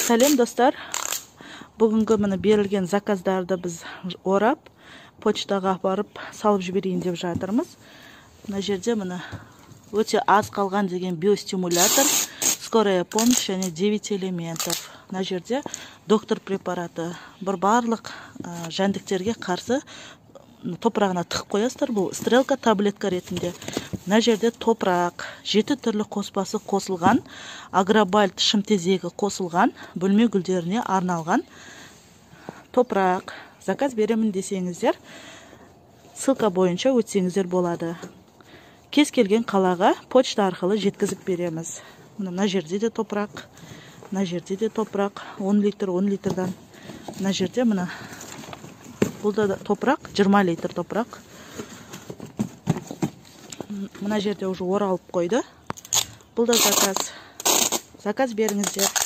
Сәлем достар. Бүгінгі міне берілген заказдарды біз орап, почтаға барып салып жіберейін деп жатырмыз. Мына жерде міне өте аз қалған деген биостимулятор, скорая помощь және 9 элементов. Мына жерде доктор препараты. Бір барлық жәндіктерге қарсы топырағына тығып қоясыздар. Бұл стрелка таблетка ретінде. Мына жерде топырақ, 7 түрлі қоспасы қосылған, агробальт шымтезегі қосылған, бөлме гүлдеріне арналған топырақ. Заказ беремін десеңіздер, ссылка бойынша өтсеңіздер болады. Кез келген қалаға почта арқылы жеткізіп береміз. Мына жерде де топырақ, мына жерде де топырақ, 10 литр, 10 литрдан. Мына жерде мына бұл да топырақ, 20 литр топырақ. Мына жерде уже оралып қойды. Бұл да заказ. Заказ беріңіздер.